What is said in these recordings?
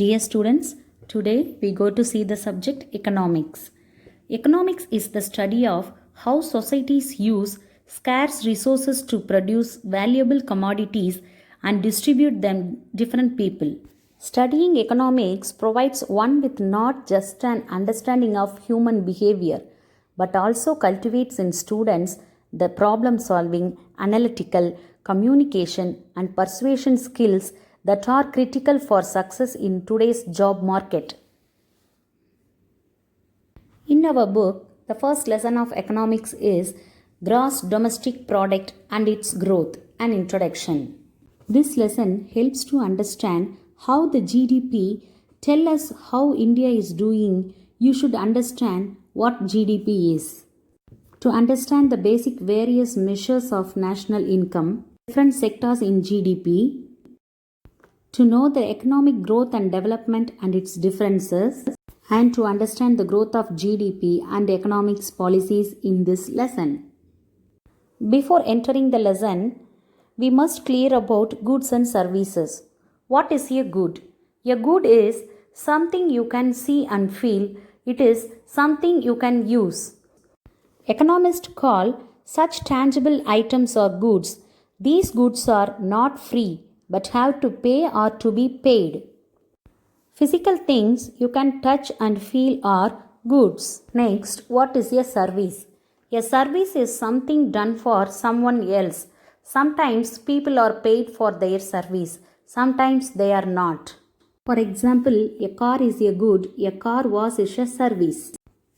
Dear students, today we go to see the subject economics. Economics is the study of how societies use scarce resources to produce valuable commodities and distribute them different people. Studying economics provides one with not just an understanding of human behavior but also cultivates in students the problem solving, analytical, communication and persuasion skills that are critical for success in today's job market. In our book, the first lesson of economics is Gross Domestic Product and its growth, an introduction. This lesson helps to understand how the GDP tell us how India is doing. You should understand what GDP is. To understand the basic various measures of national income, different sectors in GDP, to know the economic growth and development and its differences, and to understand the growth of GDP and economics policies in this lesson. Before entering the lesson, we must clear about goods and services. What is a good? A good is something you can see and feel. It is something you can use. Economists call such tangible items or goods. These goods are not free but have to pay or to be paid. Physical things you can touch and feel are goods. Next, what is a service? A service is something done for someone else. Sometimes people are paid for their service, sometimes they are not. For example, a car is a good, a car wash is a service.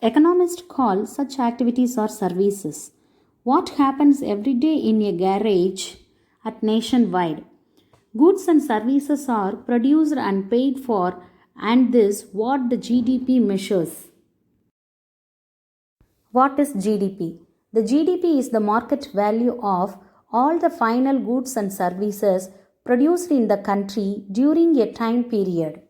Economists call such activities or services. What happens every day in a garage at nationwide? Goods and services are produced and paid for, and this what the GDP measures. What is GDP? The GDP is the market value of all the final goods and services produced in the country during a time period.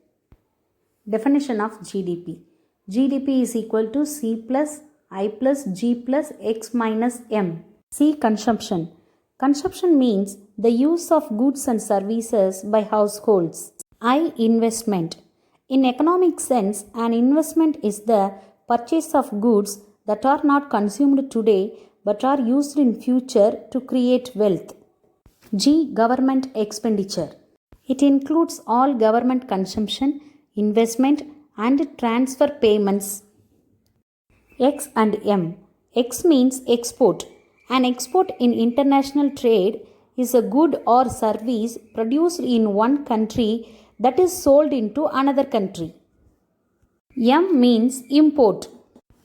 Definition of GDP. GDP is equal to C plus I plus G plus X minus M. C. Consumption. Consumption means the use of goods and services by households. I. Investment. In economic sense, an investment is the purchase of goods that are not consumed today but are used in future to create wealth. G. Government expenditure. It includes all government consumption, investment and transfer payments. X and M. X means export. An export in international trade is a good or service produced in one country that is sold into another country. M means import.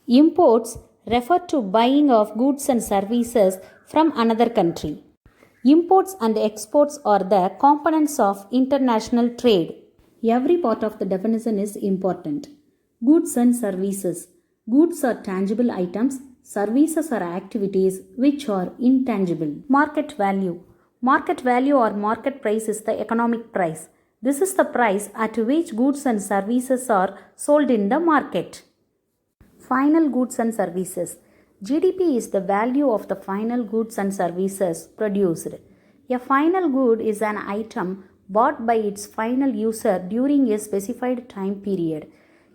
Imports refer to buying of goods and services from another country. Imports and exports are the components of international trade. Every part of the definition is important. Goods and services. Goods are tangible items. Services are activities which are intangible. Market value. Market value or market price is the economic price. This is the price at which goods and services are sold in the market. Final goods and services. GDP is the value of the final goods and services produced. A final good is an item bought by its final user during a specified time period.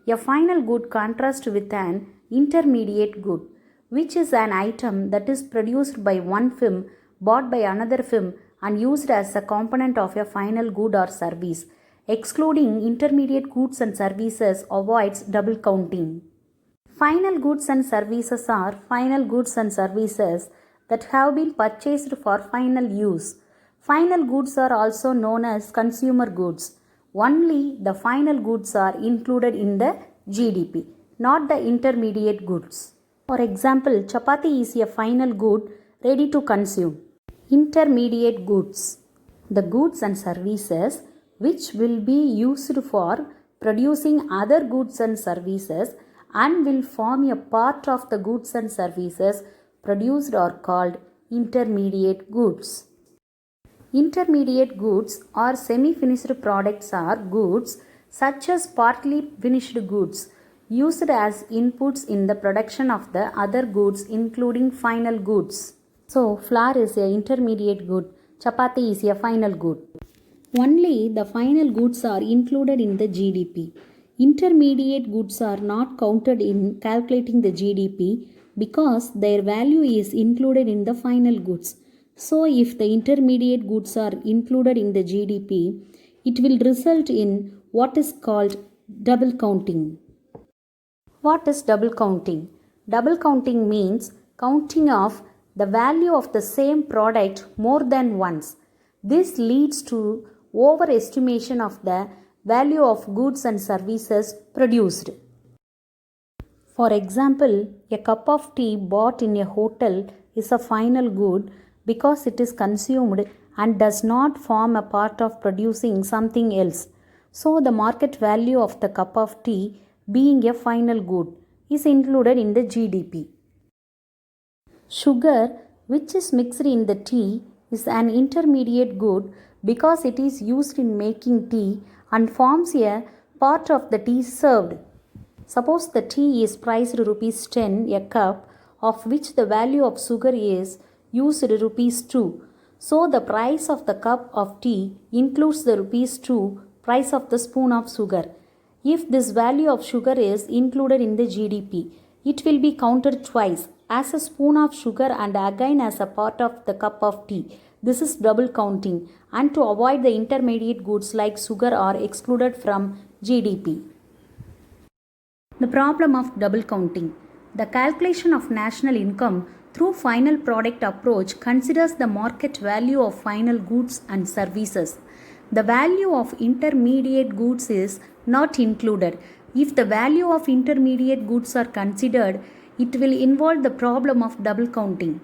A final good contrasts with an intermediate good, which is an item that is produced by one firm, bought by another firm and used as a component of a final good or service. Excluding intermediate goods and services avoids double counting. Final goods and services are final goods and services that have been purchased for final use. Final goods are also known as consumer goods. Only the final goods are included in the GDP, not the intermediate goods. For example, chapati is a final good ready to consume. Intermediate goods. The goods and services which will be used for producing other goods and services and will form a part of the goods and services produced are called intermediate goods. Intermediate goods or semi-finished products are goods such as partly finished goods used as inputs in the production of the other goods including final goods. So, flour is a intermediate good, chapati is a final good. Only the final goods are included in the GDP. Intermediate goods are not counted in calculating the GDP because their value is included in the final goods. So, if the intermediate goods are included in the GDP, it will result in what is called double counting. What is double counting? Double counting means counting of the value of the same product more than once. This leads to overestimation of the value of goods and services produced. For example, a cup of tea bought in a hotel is a final good because it is consumed and does not form a part of producing something else. So, the market value of the cup of tea, being a final good, is included in the GDP. Sugar, which is mixed in the tea, is an intermediate good because it is used in making tea and forms a part of the tea served. Suppose the tea is priced rupees 10 a cup, of which the value of sugar is used rupees 2. So the price of the cup of tea includes the rupees 2 price of the spoon of sugar. If this value of sugar is included in the GDP, it will be counted twice as a spoon of sugar and again as a part of the cup of tea. This is double counting, and to avoid the intermediate goods like sugar are excluded from GDP. The problem of double counting. The calculation of national income through final product approach considers the market value of final goods and services. The value of intermediate goods is not included. If the value of intermediate goods are considered, it will involve the problem of double counting.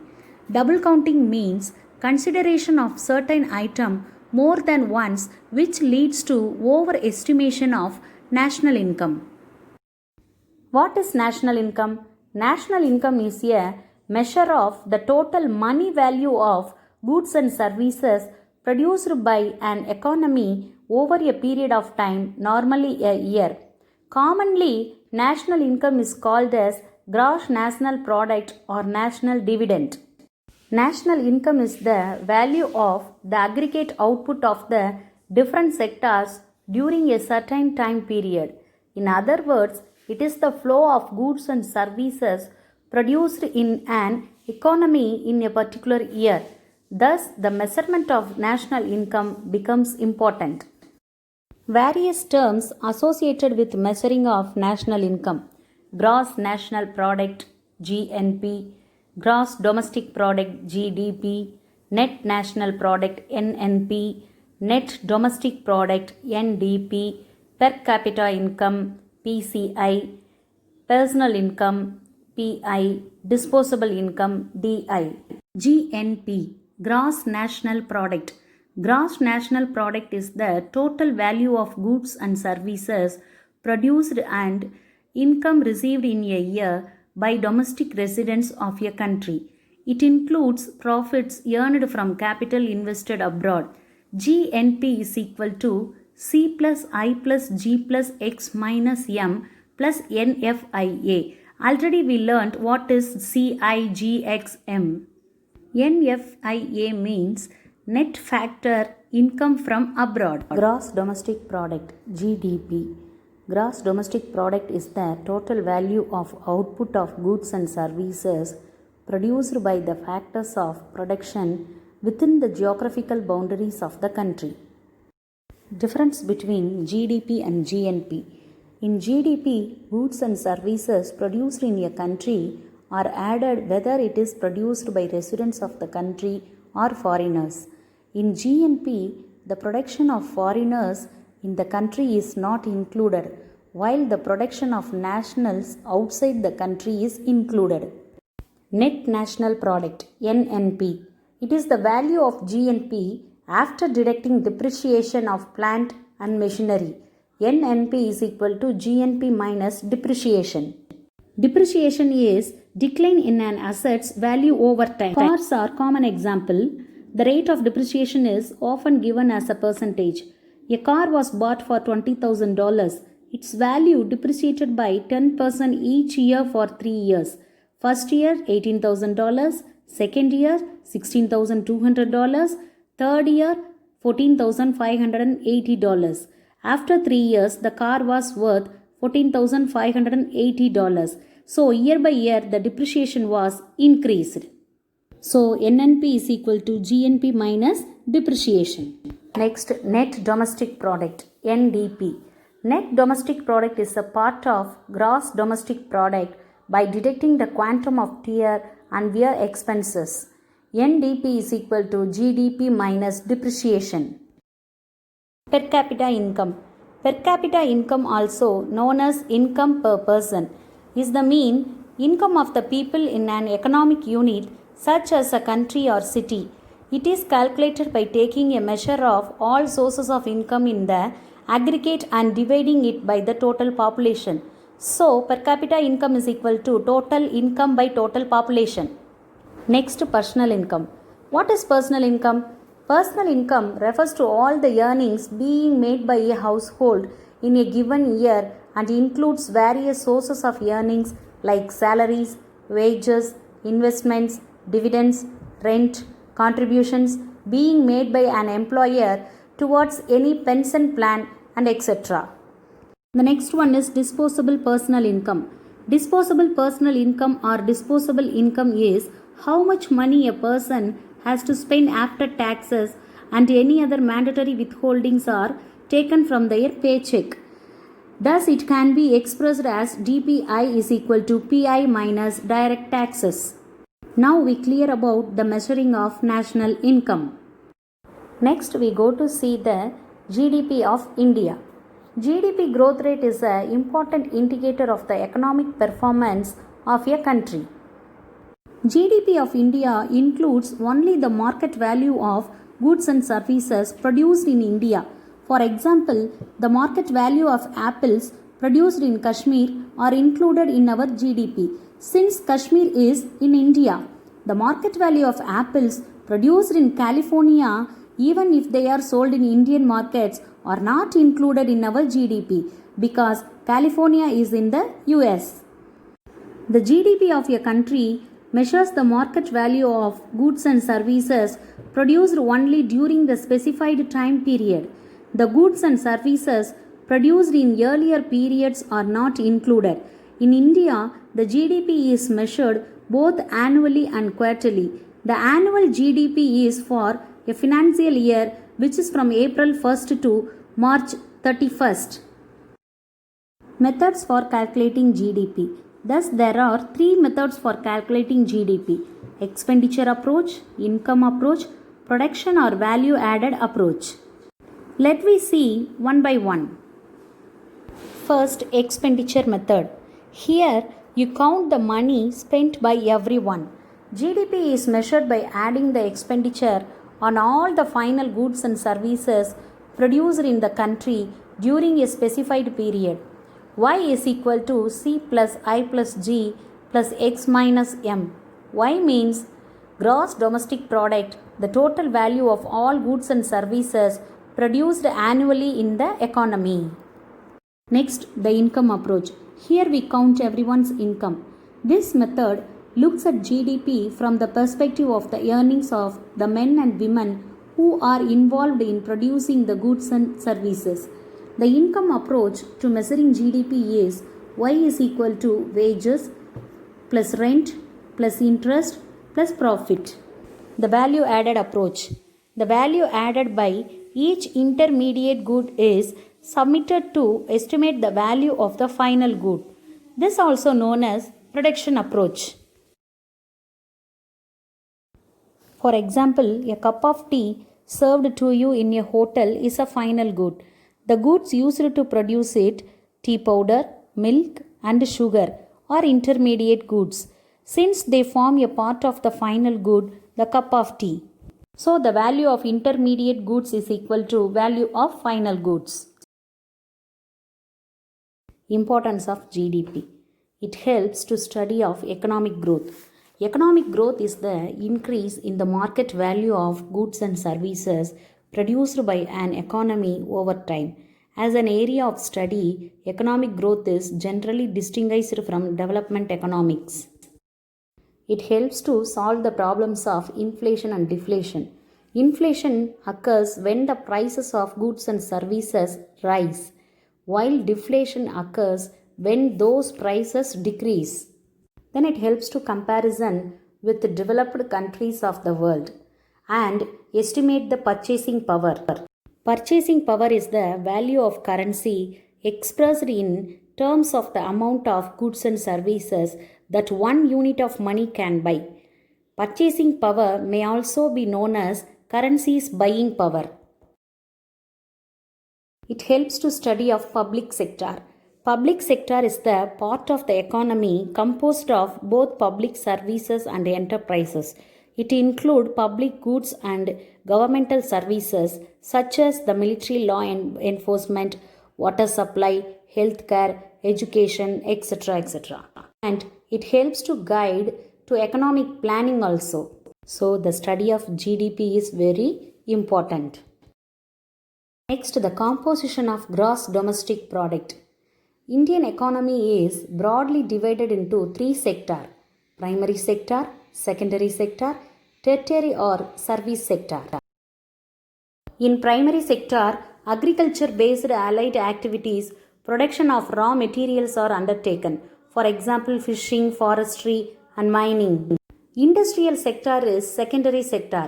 Double counting means consideration of certain item more than once, which leads to overestimation of national income. What is national income? National income is a measure of the total money value of goods and services produced by an economy over a period of time, normally a year. Commonly, national income is called as gross national product or national dividend. National income is the value of the aggregate output of the different sectors during a certain time period. In other words, it is the flow of goods and services produced in an economy in a particular year. Thus, the measurement of national income becomes important. Various terms associated with measuring of national income: gross national product GNP, gross domestic product GDP, net national product NNP, net domestic product NDP, per capita income PCI, personal income PI, disposable income DI. GNP, gross national product. Gross national product is the total value of goods and services produced and income received in a year by domestic residents of a country. It includes profits earned from capital invested abroad. GNP is equal to C plus I plus G plus X minus M plus NFIA. Already we learnt what is CIGXM. NFIA means net factor income from abroad. Gross domestic product GDP. Gross domestic product is the total value of output of goods and services produced by the factors of production within the geographical boundaries of the country. Difference between GDP and GNP. In GDP, goods and services produced in a country are added whether it is produced by residents of the country or foreigners. In GNP, the production of foreigners in the country is not included, while the production of nationals outside the country is included. Net National Product NNP. It is the value of GNP after deducting depreciation of plant and machinery. NNP is equal to GNP minus depreciation. Depreciation is decline in an asset's value over time. Cars are common example. The rate of depreciation is often given as a percentage. A car was bought for $20,000. Its value depreciated by 10% each year for 3 years. First year $18,000, second year $16,200, third year $14,580. After 3 years, the car was worth $14,580. So year by year, the depreciation was increased. So NNP is equal to GNP minus depreciation. Next, net domestic product, NDP. Net domestic product is a part of gross domestic product by deducting the quantum of tear and wear expenses. NDP is equal to GDP minus depreciation. Per capita income. Per capita income, also known as income per person, is the mean income of the people in an economic unit such as a country or city. It is calculated by taking a measure of all sources of income in the aggregate and dividing it by the total population. So, per capita income is equal to total income by total population. Next, personal income. What is personal income? Personal income refers to all the earnings being made by a household in a given year and includes various sources of earnings like salaries, wages, investments, dividends, rent, contributions being made by an employer towards any pension plan and etc. The next one is disposable personal income. Disposable personal income or disposable income is how much money a person has to spend after taxes and any other mandatory withholdings are taken from their paycheck. Thus, it can be expressed as DPI is equal to PI minus direct taxes. Now we clear about the measuring of national income. Next, we go to see the GDP of India. GDP growth rate is an important indicator of the economic performance of a country. GDP of India includes only the market value of goods and services produced in India. For example, the market value of apples produced in Kashmir are included in our GDP. Since Kashmir is in India, the market value of apples produced in California, even if they are sold in Indian markets, are not included in our GDP because California is in the US. The GDP of a country measures the market value of goods and services produced only during the specified time period. The goods and services produced in earlier periods are not included. In India, the GDP is measured both annually and quarterly. The annual GDP is for a financial year which is from April 1st to March 31st. Methods for calculating GDP. Thus, there are three methods for calculating GDP: expenditure approach, income approach, production or value added approach. Let me see one by one. First, expenditure method. Here, you count the money spent by everyone. GDP is measured by adding the expenditure on all the final goods and services produced in the country during a specified period. Y is equal to C plus I plus G plus X minus M. Y means gross domestic product, the total value of all goods and services produced annually in the economy. Next, the income approach. Here we count everyone's income. This method looks at GDP from the perspective of the earnings of the men and women who are involved in producing the goods and services. The income approach to measuring GDP is Y is equal to wages plus rent plus interest plus profit. The value added approach. The value added by each intermediate good is submitted to estimate the value of the final good. This is also known as production approach. For example, a cup of tea served to you in a hotel is a final good. The goods used to produce it, tea powder, milk, and sugar, are intermediate goods, since they form a part of the final good, the cup of tea. So, the value of intermediate goods is equal to value of final goods. Importance of GDP. It helps to study of economic growth. Economic growth is the increase in the market value of goods and services produced by an economy over time. As an area of study, economic growth is generally distinguished from development economics. It helps to solve the problems of inflation and deflation. Inflation occurs when the prices of goods and services rise, while deflation occurs when those prices decrease. Then it helps to comparison with the developed countries of the world and estimate the purchasing power. Purchasing power is the value of currency expressed in terms of the amount of goods and services that one unit of money can buy. Purchasing power may also be known as currency's buying power. It helps to study of public sector. Public sector is the part of the economy composed of both public services and enterprises. It includes public goods and governmental services such as the military law enforcement, water supply, healthcare, education, etc. etc. And it helps to guide to economic planning also. So the study of GDP is very important. Next, the composition of gross domestic product. Indian economy is broadly divided into three sectors: primary sector, secondary sector, tertiary or service sector. In primary sector, agriculture-based allied activities, production of raw materials are undertaken. For example, fishing, forestry and mining. Industrial sector is secondary sector,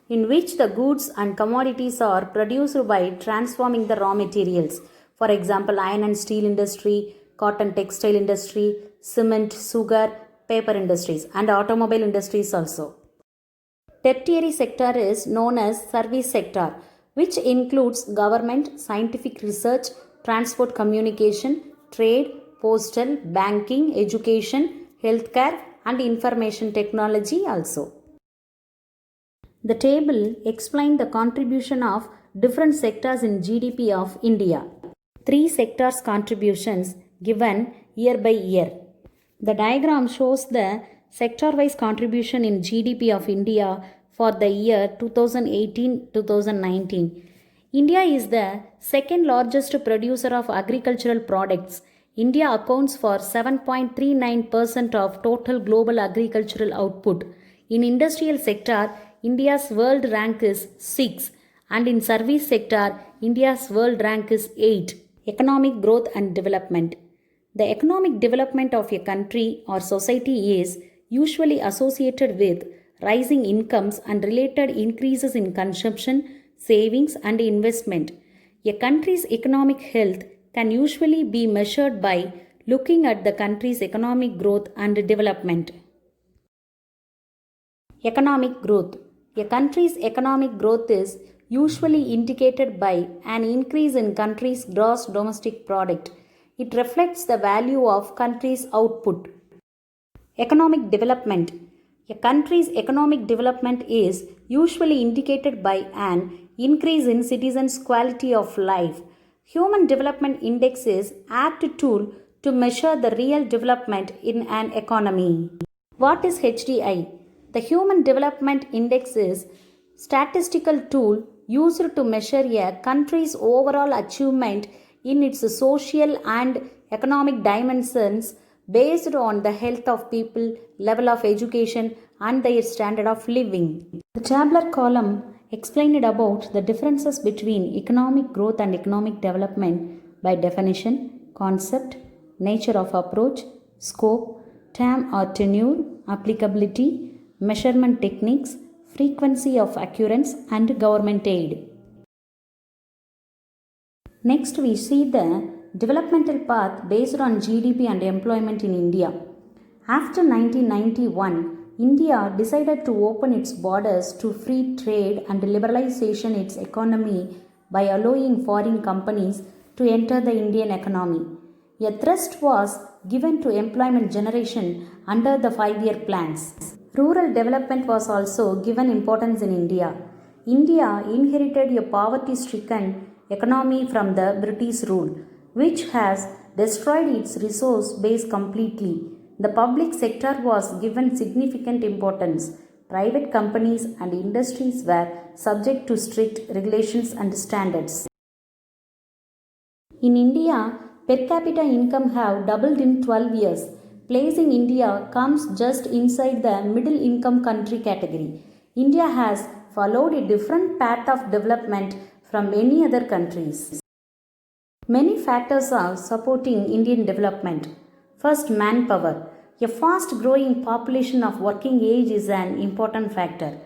in which the goods and commodities are produced by transforming the raw materials. For example, iron and steel industry, cotton textile industry, cement, sugar, paper industries and automobile industries also. Tertiary sector is known as service sector, which includes government, scientific research, transport communication, trade, postal, banking, education, healthcare and information technology also. The table explains the contribution of different sectors in GDP of India. Three sectors contributions given year by year. The diagram shows the sector-wise contribution in GDP of India for the year 2018-2019. India is the second largest producer of agricultural products. India accounts for 7.39% of total global agricultural output. In industrial sector, India's world rank is 6, and in service sector, India's world rank is 8. Economic growth and development. The economic development of a country or society is usually associated with rising incomes and related increases in consumption, savings and investment. A country's economic health can usually be measured by looking at the country's economic growth and development. Economic growth. A country's economic growth is usually indicated by an increase in country's gross domestic product. It reflects the value of country's output. Economic development. A country's economic development is usually indicated by an increase in citizens' quality of life. Human Development Index is an apt tool to measure the real development in an economy. What is HDI? The Human Development Index is a statistical tool used to measure a country's overall achievement in its social and economic dimensions based on the health of people, level of education and their standard of living. The tabular column explained about the differences between economic growth and economic development by definition, concept, nature of approach, scope, term or tenure, applicability, measurement techniques, frequency of occurrence and government aid. Next we see the developmental path based on GDP and employment in India. After 1991, India decided to open its borders to free trade and liberalization its economy by allowing foreign companies to enter the Indian economy. A thrust was given to employment generation under the 5-year plans. Rural development was also given importance in India. India inherited a poverty-stricken economy from the British rule, which has destroyed its resource base completely. The public sector was given significant importance. Private companies and industries were subject to strict regulations and standards. In India, per capita income have doubled in 12 years. Placing India comes just inside the middle income country category. India has followed a different path of development from many other countries. Many factors are supporting Indian development. First, manpower. A fast growing population of working age is an important factor.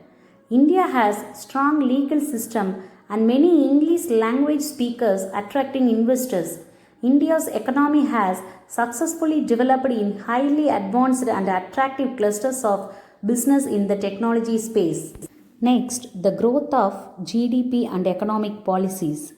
India has strong legal system and many English language speakers attracting investors. India's economy has successfully developed in highly advanced and attractive clusters of business in the technology space. Next, the growth of GDP and economic policies.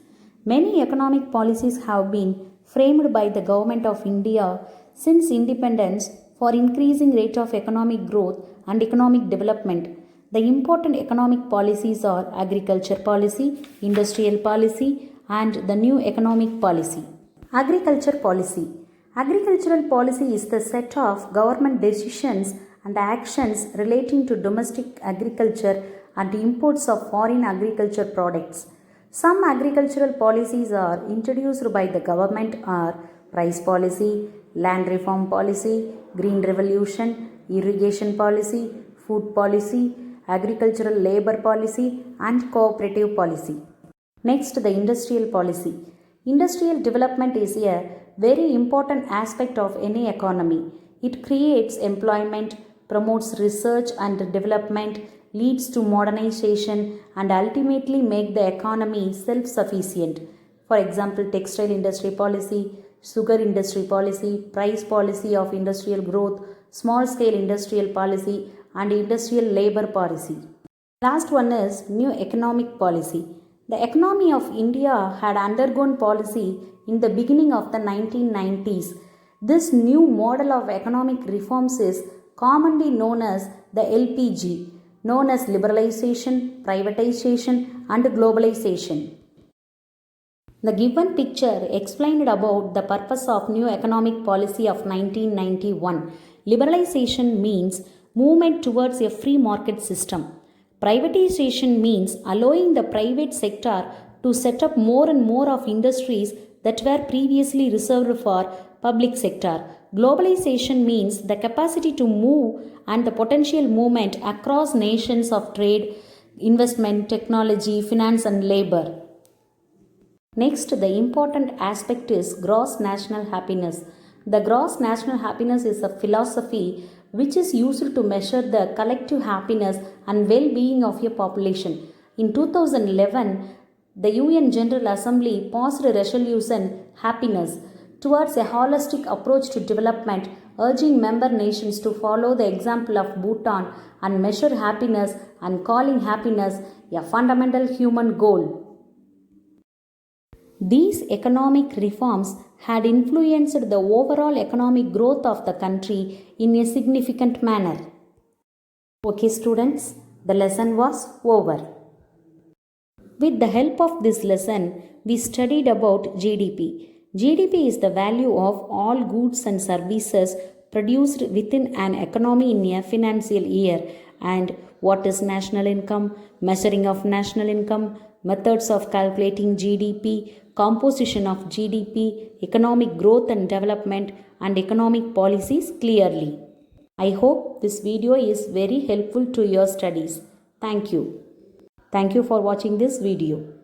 Many economic policies have been framed by the government of India since independence for increasing rate of economic growth and economic development. The important economic policies are agriculture policy, industrial policy, and the new economic policy. Agriculture policy. Agricultural policy is the set of government decisions and actions relating to domestic agriculture and imports of foreign agriculture products. Some agricultural policies are introduced by the government are price policy, land reform policy, green revolution, irrigation policy, food policy, agricultural labor policy, and cooperative policy. Next, the industrial policy. Industrial development is a very important aspect of any economy. It creates employment, promotes research and development, leads to modernization, and ultimately make the economy self-sufficient. For example, textile industry policy, sugar industry policy, price policy of industrial growth, small-scale industrial policy, and industrial labor policy. Last one is new economic policy. The economy of India had undergone policy in the beginning of the 1990s. This new model of economic reforms is commonly known as the LPG, known as liberalization, privatization, and globalization. The given picture explained about the purpose of new economic policy of 1991. Liberalization means movement towards a free market system. Privatization means allowing the private sector to set up more and more of industries that were previously reserved for public sector. Globalization means the capacity to move and the potential movement across nations of trade, investment, technology, finance, and labor. Next, the important aspect is gross national happiness. The gross national happiness is a philosophy which is used to measure the collective happiness and well-being of a population. In 2011, the UN General Assembly passed a resolution, Happiness, towards a holistic approach to development, urging member nations to follow the example of Bhutan and measure happiness and calling happiness a fundamental human goal. These economic reforms had influenced the overall economic growth of the country in a significant manner. Okay students, the lesson was over. With the help of this lesson, we studied about GDP. GDP is the value of all goods and services produced within an economy in a financial year. And what is national income, measuring of national income, methods of calculating GDP, composition of GDP, economic growth and development, and economic policies clearly. I hope this video is very helpful to your studies. Thank you. Thank you for watching this video.